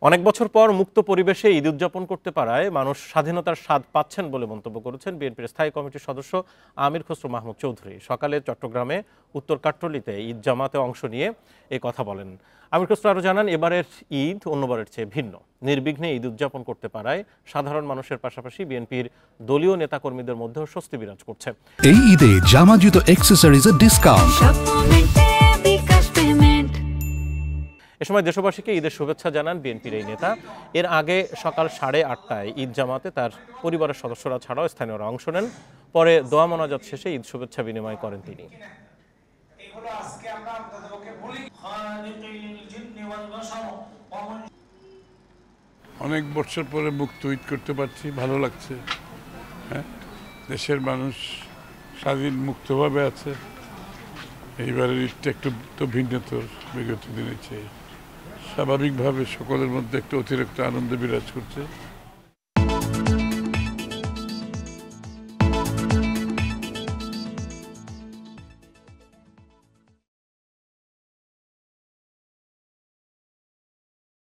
অনেক বছর পর মুক্ত পরিবেশে ঈদ উদযাপন করতে পারায় মানুষ স্বাধীনতার স্বাদ পাচ্ছেন বলে মন্তব্য করেছেন বিএনপির স্থায়ী কমিটির সদস্য আমির খসরু মাহমুদ চৌধুরী। সকালে চট্টগ্রামে উত্তর কাট্টলীতে ঈদ জামাতে অংশ নিয়ে এ কথা বলেন। আমির খসরু আরও জানান, এবারের ঈদ অন্যবারের চেয়ে ভিন্ন। নির্বিঘ্নে ঈদ উদযাপন করতে পারায় সাধারণ মানুষের পাশাপাশি বিএনপির দলীয় নেতাকর্মীদের মধ্যেও স্বস্তি বিরাজ করছে। এই ঈদে জামা জুতো অ্যাক্সেসরিজের ডিসকাউন্ট। এ সময় দেশবাসীকে ঈদের শুভেচ্ছা জানান বিএনপির এই নেতা। এর আগে সকাল 8:30টায় ঈদ জামাতে তার পরিবারের সদস্যরা ছাড়াও স্থানীয়রা অংশ নেন। পরে দোয়া মোনাজাত শেষে ঈদ শুভেচ্ছা বিনিময় করেন তিনি। অনেক বছর পরে মুক্ত ঈদ করতে পারছি, ভালো লাগছে। হ্যাঁ, দেশের মানুষ স্বাধীন মুক্তভাবে আছে। এইবারের ঈদটা একটু তো ভিন্নতর বিগত দিনের চেয়ে। স্বাভাবিকভাবে সকলের মধ্যে একটু অতিরিক্ত আনন্দ বিরাজ করছে।